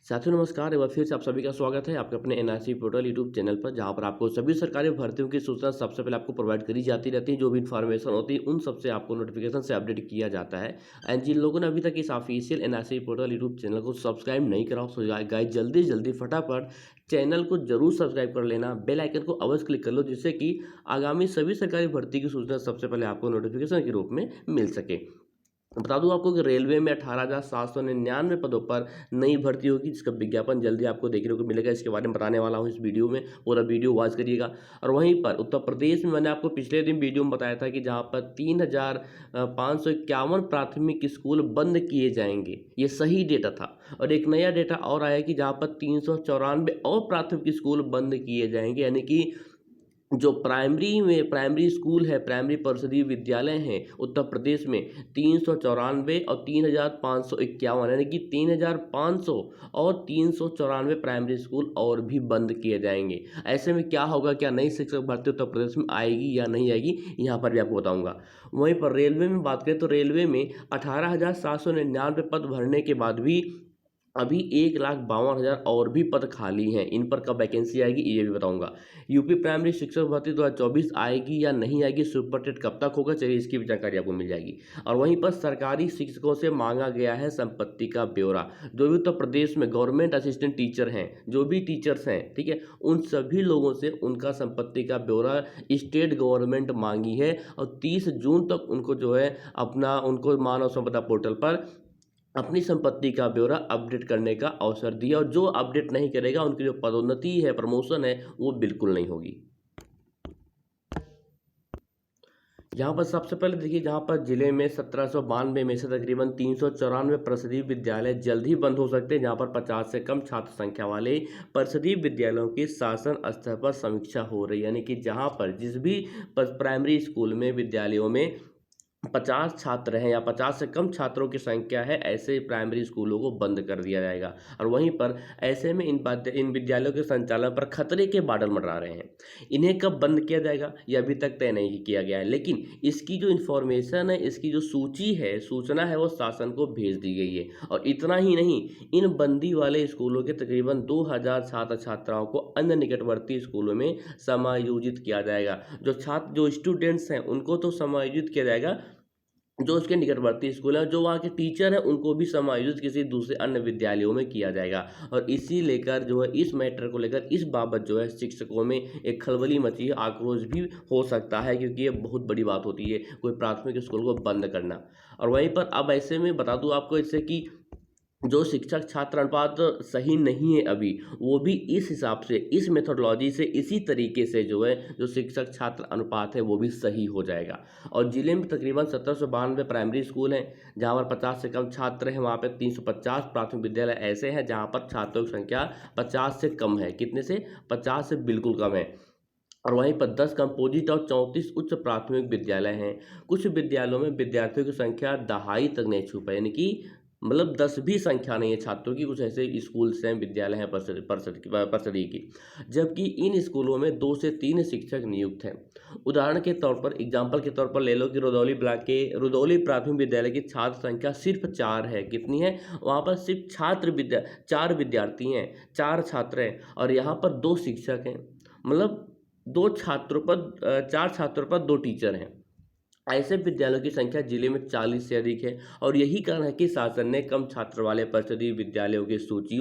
साथियों नमस्कार। एक बार फिर से आप सभी का स्वागत है आपके अपने एनआरसी पोर्टल यूट्यूब चैनल पर, जहां पर आपको सभी सरकारी भर्तियों की सूचना सबसे पहले आपको प्रोवाइड करी जाती रहती है। जो भी इन्फॉर्मेशन होती है उन सबसे आपको नोटिफिकेशन से अपडेट किया जाता है। एंड जिन लोगों ने अभी तक इस official NRC portal YouTube channel को सब्सक्राइब नहीं करा हो, तो गाइस जल्दी जल्दी फटाफट चैनल को जरूर सब्सक्राइब कर लेना, बेल आइकन को अवश्य क्लिक कर लो, जिससे कि आगामी सभी सरकारी भर्ती की सूचना सबसे पहले आपको नोटिफिकेशन के रूप में मिल सके। बता दूं आपको कि रेलवे में 18,799 पदों पर नई भर्ती होगी, जिसका विज्ञापन जल्दी आपको देखने को मिलेगा। इसके बारे में बताने वाला हूं इस वीडियो में, पूरा वीडियो वॉच करिएगा। और वहीं पर उत्तर प्रदेश में मैंने आपको पिछले दिन वीडियो में बताया था कि जहां पर 3,551 प्राथमिक स्कूल बंद किए जाएंगे, ये सही डेटा था। और एक नया डेटा और आया कि जहां पर 394 और प्राथमिक स्कूल बंद किए जाएंगे, यानी कि जो प्राइमरी स्कूल है, प्राइमरी परिषदीय विद्यालय हैं उत्तर प्रदेश में 394 और 3,551, यानी कि 3,500 और 394 प्राइमरी स्कूल और भी बंद किए जाएंगे। ऐसे में क्या होगा, क्या नई शिक्षक भर्ती उत्तर प्रदेश में आएगी या नहीं आएगी, यहाँ पर भी आपको बताऊंगा। वहीं पर रेलवे में बात करें तो रेलवे में 18,799 पद भरने के बाद भी अभी 1,52,000 और भी पद खाली हैं। इन पर कब वैकेंसी आएगी ये भी बताऊंगा। यूपी प्राइमरी शिक्षक भर्ती 2024 आएगी या नहीं आएगी, सुपर टेट कब तक होगा, चलिए इसकी भी जानकारी आपको मिल जाएगी। और वहीं पर सरकारी शिक्षकों से मांगा गया है संपत्ति का ब्यौरा। जो भी उत्तर प्रदेश में गवर्नमेंट असिस्टेंट टीचर हैं, जो भी टीचर्स हैं, ठीक है, उन सभी लोगों से उनका संपत्ति का ब्यौरा स्टेट गवर्नमेंट मांगी है। और 30 जून तक उनको जो है अपना उनको मानव संपदा पोर्टल पर अपनी संपत्ति का ब्यौरा अपडेट करने का अवसर दिया। और जो अपडेट नहीं करेगा उनकी जो पदोन्नति है, प्रमोशन है, वो बिल्कुल नहीं होगी। यहाँ पर सबसे पहले देखिए, जहाँ पर जिले में 1792 में से तकरीबन 394 परिषदीय विद्यालय जल्द ही बंद हो सकते हैं, जहाँ पर 50 से कम छात्र संख्या वाले परिषदीय विद्यालयों की शासन स्तर पर समीक्षा हो रही है। यानी कि जहाँ पर जिस भी प्राइमरी स्कूल में विद्यालयों में 50 छात्र हैं या 50 से कम छात्रों की संख्या है, ऐसे प्राइमरी स्कूलों को बंद कर दिया जाएगा। और वहीं पर ऐसे में इन विद्यालयों के संचालन पर खतरे के बादल मंडरा रहे हैं। इन्हें कब बंद किया जाएगा ये अभी तक तय नहीं किया गया है, लेकिन इसकी जो इन्फॉर्मेशन है, इसकी जो सूची है, सूचना है, वो शासन को भेज दी गई है। और इतना ही नहीं, इन बंदी वाले स्कूलों के तकरीबन 2,000 छात्र छात्राओं को अन्य निकटवर्ती स्कूलों में समायोजित किया जाएगा। जो स्टूडेंट्स हैं उनको तो समायोजित किया जाएगा, जो उसके निकटवर्ती स्कूल है, जो वहाँ के टीचर हैं, उनको भी समायोजित किसी दूसरे अन्य विद्यालयों में किया जाएगा। और इसी लेकर जो है, इस मैटर को लेकर, इस बाबत जो है शिक्षकों में एक खलबली मची है, आक्रोश भी हो सकता है, क्योंकि ये बहुत बड़ी बात होती है कोई प्राथमिक स्कूल को बंद करना। और वहीं पर अब ऐसे में बता दूं आपको इससे कि जो शिक्षक छात्र अनुपात सही नहीं है अभी, वो भी इस हिसाब से, इस मेथोडोलॉजी से, इसी तरीके से जो है जो शिक्षक छात्र अनुपात है वो भी सही हो जाएगा। और जिले में तकरीबन 1792 प्राइमरी स्कूल हैं, जहाँ पर 50 से कम छात्र हैं। वहाँ पर 350 प्राथमिक विद्यालय ऐसे हैं जहाँ पर छात्रों की संख्या 50 से कम है। कितने से? 50 से बिल्कुल कम है। और वहीं पर 10 कंपोजिट और 34 उच्च प्राथमिक विद्यालय हैं। कुछ विद्यालयों में विद्यार्थियों की संख्या दहाई तक नहीं छू पाई, यानी कि मतलब 10 भी संख्या नहीं है छात्रों की। कुछ ऐसे स्कूल्स हैं, विद्यालय हैं परिषदीय की, जबकि इन स्कूलों में 2 से 3 शिक्षक नियुक्त हैं। उदाहरण के तौर पर, एग्जाम्पल के तौर पर ले लो कि रुदौली ब्लॉक के रुदौली प्राथमिक विद्यालय की छात्र संख्या सिर्फ 4 है। कितनी है? वहाँ पर सिर्फ 4 विद्यार्थी हैं, 4 छात्र हैं, और यहाँ पर 2 शिक्षक हैं। मतलब 4 छात्रों पर 2 टीचर हैं। ऐसे विद्यालयों की संख्या जिले में 40 से अधिक है। और यही कारण है कि शासन ने कम छात्र वाले परिषदीय विद्यालयों की सूची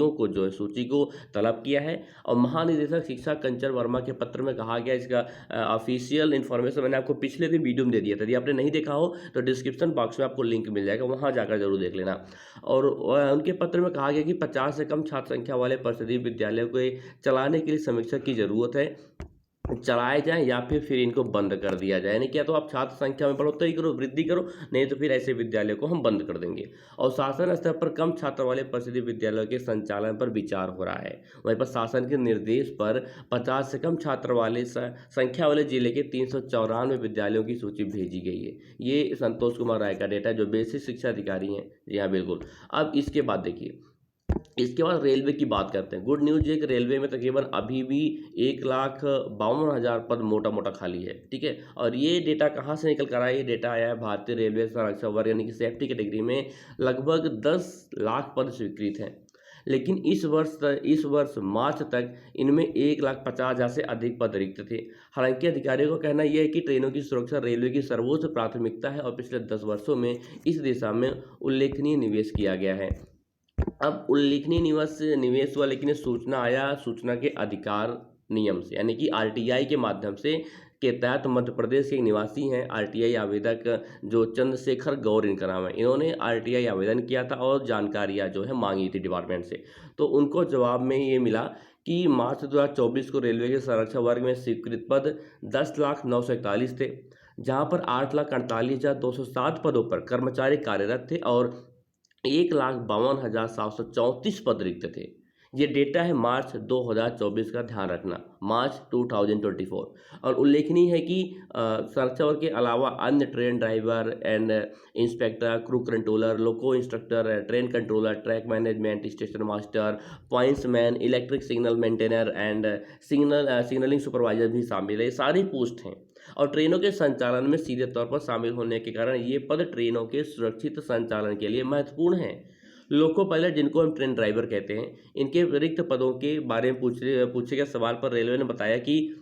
को तलब किया है। और महानिदेशक शिक्षा कंचन वर्मा के पत्र में कहा गया, इसका ऑफिशियल इन्फॉर्मेशन मैंने आपको पिछले दिन वीडियो में दे दिया था। यदि आपने नहीं देखा हो तो डिस्क्रिप्शन बॉक्स में आपको लिंक मिल जाएगा, वहाँ जाकर जरूर देख लेना। और उनके पत्र में कहा गया कि 50 से कम छात्र संख्या वाले परिषदीय विद्यालयों को चलाने के लिए समीक्षा की जरूरत है। चलाए जाएं या फिर इनको बंद कर दिया जाए। यानी क्या, तो आप छात्र संख्या में बढ़ोतरी करो, वृद्धि करो, नहीं तो फिर ऐसे विद्यालयों को हम बंद कर देंगे। और शासन स्तर पर कम छात्र वाले परिषदीय विद्यालयों के संचालन पर विचार हो रहा है। वहीं पर शासन के निर्देश पर 50 से कम छात्र वाले संख्या वाले जिले के 394 विद्यालयों की सूची भेजी गई है। ये संतोष कुमार राय का डेटा है, जो बेसिक शिक्षा अधिकारी हैं। जी हाँ, बिल्कुल। अब इसके बाद देखिए, इसके बाद रेलवे की बात करते हैं। गुड न्यूज है कि रेलवे में तकरीबन अभी भी 1,52,000 पद मोटा मोटा खाली है, ठीक है। और ये डेटा कहाँ से निकल कर आया? ये डेटा आया है भारतीय रेलवे संरक्षण वर्ग यानी कि सेफ्टी कैटेगरी में लगभग 10 लाख पद स्वीकृत हैं। लेकिन इस वर्ष मार्च तक इनमें 1,50,000 से अधिक पद रिक्त थे। हालांकि अधिकारियों का कहना यह है कि ट्रेनों की सुरक्षा रेलवे की सर्वोच्च प्राथमिकता है और पिछले 10 वर्षों में इस दिशा में उल्लेखनीय निवेश किया गया है। अब उल्लेखनीय निवेश हुआ, लेकिन ये सूचना आया सूचना के अधिकार नियम से, यानी कि आरटीआई के माध्यम से के तहत मध्य प्रदेश के एक निवासी हैं आरटीआई आवेदक, जो चंद्रशेखर गौर इनका नाम है। इन्होंने आरटीआई आवेदन किया था और जानकारियां जो है मांगी थी डिपार्टमेंट से। तो उनको जवाब में ये मिला कि मार्च 2024 को रेलवे के संरक्षक वर्ग में स्वीकृत पद 10,09,41 थे, जहां पर 8,48,207 पदों पर कर्मचारी कार्यरत थे और 1,52,734 पद रिक्त थे। ये डेटा है मार्च 2024 का, ध्यान रखना, मार्च 2024। और उल्लेखनीय है कि संरक्षक वर्ग के अलावा अन्य train driver and inspector, crew controller, loco instructor, train controller, track management, station master, pointsman, electric signal maintainer and signalling supervisor भी शामिल है। ये सारी पोस्ट हैं और ट्रेनों के संचालन में सीधे तौर पर शामिल होने के कारण ये पद ट्रेनों के सुरक्षित संचालन के लिए महत्वपूर्ण हैं। लोको पायलट, जिनको हम ट्रेन ड्राइवर कहते हैं, इनके रिक्त पदों के बारे में पूछे गए सवाल पर रेलवे ने बताया कि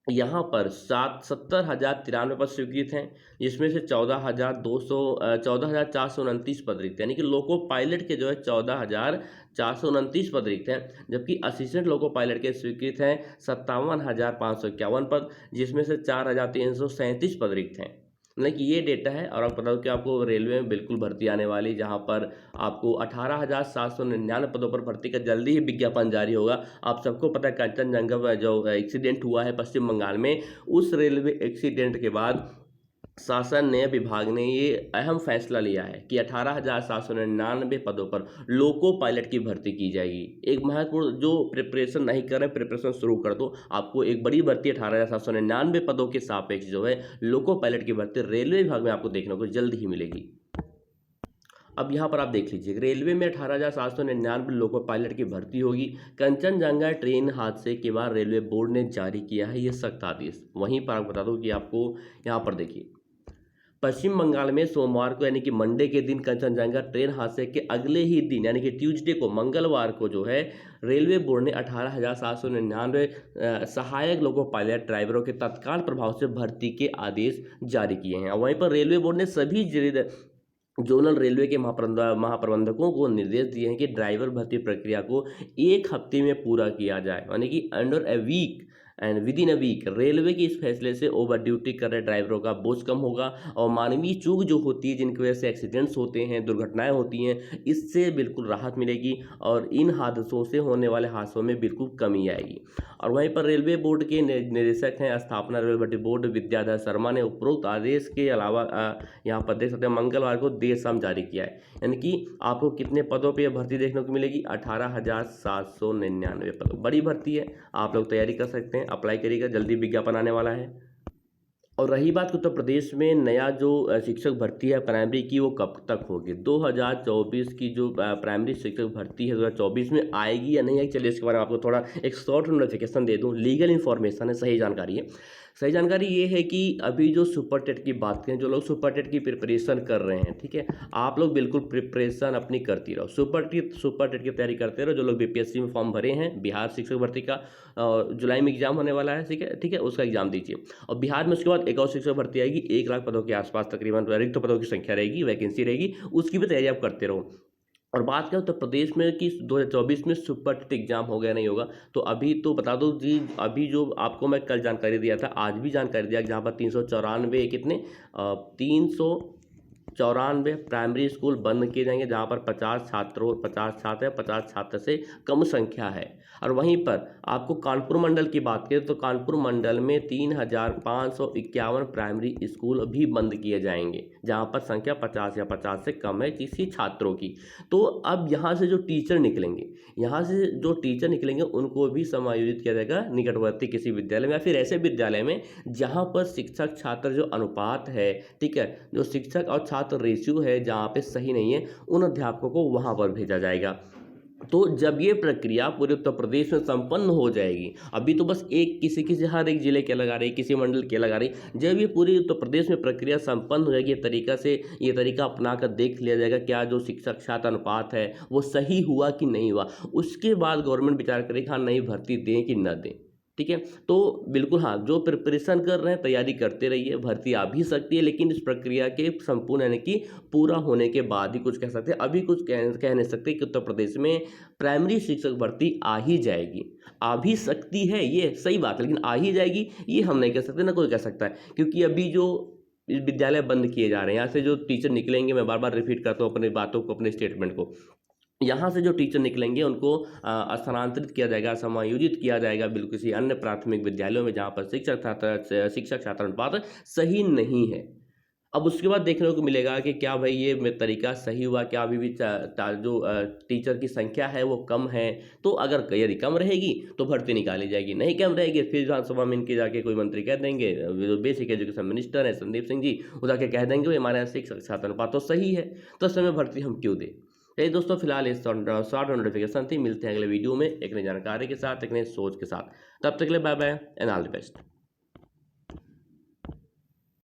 यहाँ पर 70,093 पद स्वीकृत हैं, जिसमें से 14,429 पद रिक्त हैं, यानी कि लोको पायलट के जो है 14,429 पद रिक्त हैं, जबकि असिस्टेंट लोको पायलट के स्वीकृत हैं 57,551 पद, जिसमें से 4,337 पद रिक्त हैं। मतलब कि ये डेटा है। और आप बता दो कि आपको रेलवे में बिल्कुल भर्ती आने वाली, जहां पर आपको 18,799 पदों पर भर्ती का जल्दी ही विज्ञापन जारी होगा। आप सबको पता है कंचनजंगा जो एक्सीडेंट हुआ है पश्चिम बंगाल में, उस रेलवे एक्सीडेंट के बाद शासन ने, विभाग ने ये अहम फैसला लिया है कि 18,799 पदों पर लोको पायलट की भर्ती की जाएगी। एक महत्वपूर्ण, जो प्रिपरेशन नहीं कर रहे प्रिपरेशन शुरू कर दो। आपको एक बड़ी भर्ती 18,799 पदों के सापेक्ष जो है लोको पायलट की भर्ती रेलवे विभाग में आपको देखने को जल्द ही मिलेगी। अब यहाँ पर आप देख लीजिए, रेलवे में 18,799 लोको पायलट की भर्ती होगी। कंचनजंगा ट्रेन हादसे के बाद रेलवे बोर्ड ने जारी किया है ये सख्त आदेश। वहीं पर आप बता दूं कि आपको यहाँ पर देखिए, पश्चिम बंगाल में सोमवार को यानी कि मंडे के दिन कंचनजंगा ट्रेन हादसे के अगले ही दिन यानी कि ट्यूसडे को, मंगलवार को जो है, रेलवे बोर्ड ने 18,799 सहायक लोको पायलट ड्राइवरों के तत्काल प्रभाव से भर्ती के आदेश जारी किए हैं। वहीं पर रेलवे बोर्ड ने सभी जोनल रेलवे के महाप्रबंधकों को निर्देश दिए हैं कि ड्राइवर भर्ती प्रक्रिया को 1 हफ्ते में पूरा किया जाए, यानी कि under a week and within a week. Railway के इस फैसले से ओवर ड्यूटी कर रहे ड्राइवरों का बोझ कम होगा और मानवीय चूक जो होती है, जिनकी वजह से एक्सीडेंट्स होते हैं, दुर्घटनाएं होती हैं, इससे बिल्कुल राहत मिलेगी और इन हादसों से होने वाले हादसों में बिल्कुल कमी आएगी। और वहीं पर रेलवे बोर्ड के निदेशक हैं स्थापना रेलवे भर्ती बोर्ड विद्याधर शर्मा ने उपरोक्त आदेश के अलावा यहाँ पर देख सकते हैं मंगलवार को देर शाम जारी किया है, यानी कि आपको कितने पदों पर भर्ती देखने को मिलेगी, 18,799 पदों। बड़ी भर्ती है, आप लोग तैयारी कर सकते हैं, अप्लाई करिएगा, जल्दी विज्ञापन आने वाला है। और रही बात उत्तर प्रदेश में नया जो शिक्षक भर्ती है प्राइमरी की, वो कब तक होगी? 2024 की जो प्राइमरी शिक्षक भर्ती है 2024 में आएगी या नहीं आएगी, चलिए इसके बारे में आपको थोड़ा एक शॉर्ट नोटिफिकेशन दे दूं। लीगल इन्फॉर्मेशन है, सही जानकारी है। सही जानकारी ये है कि अभी जो सुपर टेट की बात करें, जो लोग सुपर टेट की प्रिपरेशन कर रहे हैं, ठीक है, आप लोग बिल्कुल प्रिपरेशन अपनी करती रहो, सुपर टेट की तैयारी करते रहो। जो लोग बीपीएससी में फॉर्म भरे हैं, बिहार शिक्षक भर्ती का जुलाई में एग्जाम होने वाला है, ठीक है, उसका एग्जाम दीजिए। और बिहार में उसके बाद एक और शिक्षक भर्ती आएगी, 1 लाख पदों के आसपास तकरीबन रिक्त पदों की संख्या रहेगी, वैकेंसी रहेगी, उसकी भी तैयारी आप करते रहो। और बात करें उत्तर प्रदेश में कि 2024 में सुपर टेट एग्जाम हो गया नहीं होगा, तो अभी तो बता दो जी, अभी जो आपको मैं कल जानकारी दिया था, आज भी जानकारी दिया, जहाँ पर 394 कितने 394 प्राइमरी स्कूल बंद किए जाएंगे, जहाँ पर 50 छात्र 50 छात्र से कम संख्या है। और वहीं पर आपको कानपुर मंडल की बात करें तो कानपुर मंडल में 3,551 प्राइमरी स्कूल भी बंद किए जाएंगे, जहां पर संख्या 50 या 50 से कम है किसी छात्रों की। तो अब यहाँ से जो टीचर निकलेंगे उनको भी समायोजित किया जाएगा निकटवर्ती किसी विद्यालय में या फिर ऐसे विद्यालय में जहाँ पर शिक्षक छात्र जो अनुपात है, ठीक है, जो शिक्षक और छात्र रेशियो है जहाँ पे सही नहीं है, उन अध्यापकों को वहाँ पर भेजा जाएगा। तो जब ये प्रक्रिया पूरे उत्तर प्रदेश में संपन्न हो जाएगी, अभी तो बस एक किसी किसी हर एक जिले के अलग आ रही, किसी मंडल के अलग आ रही, जब ये पूरे उत्तर प्रदेश में प्रक्रिया संपन्न हो जाएगी, ये तरीका अपना कर देख लिया जाएगा क्या जो शिक्षक छात्र अनुपात है वो सही हुआ कि नहीं हुआ, उसके बाद गवर्नमेंट विचार करेगी हाँ नई भर्ती दें कि न दें। ठीक है, तो बिल्कुल हाँ, जो प्रिपरेशन कर रहे हैं तैयारी करते रहिए, भर्ती आ भी सकती है, लेकिन इस प्रक्रिया के संपूर्ण यानी कि पूरा होने के बाद ही कुछ कह सकते हैं। अभी कुछ कह नहीं सकते कि उत्तर प्रदेश में प्राइमरी शिक्षक भर्ती आ ही जाएगी। आ भी सकती है, ये सही बात है, लेकिन आ ही जाएगी ये हम नहीं कह सकते, ना कोई कह सकता है, क्योंकि अभी जो विद्यालय बंद किए जा रहे हैं, यहाँ से जो टीचर निकलेंगे, मैं बार बार रिपीट करता हूँ अपनी बातों को, अपने स्टेटमेंट को, यहाँ से जो टीचर निकलेंगे उनको स्थानांतरित किया जाएगा, समायोजित किया जाएगा बिल्कुल किसी अन्य प्राथमिक विद्यालयों में जहाँ पर शिक्षक छात्र अनुपात सही नहीं है। अब उसके बाद देखने को मिलेगा कि क्या भाई ये तरीका सही हुआ, क्या अभी भी जो टीचर की संख्या है वो कम है, तो अगर यदि कम रहेगी तो भर्ती निकाली जाएगी, नहीं कम रहेगी फिर विधानसभा में इनके जाके कोई मंत्री कह देंगे, जो बेसिक एजुकेशन मिनिस्टर है संदीप सिंह जी, वो जाके कह देंगे भाई हमारे यहाँ शिक्षक छात्र अनुपात तो सही है, तो समय भर्ती हम क्यों दें। चलिए दोस्तों, फिलहाल इस शॉर्ट नोटिफिकेशन थी, मिलते हैं अगले वीडियो में एक नई जानकारी के साथ, एक नई सोच के साथ। तब तक के लिए bye bye and all the best.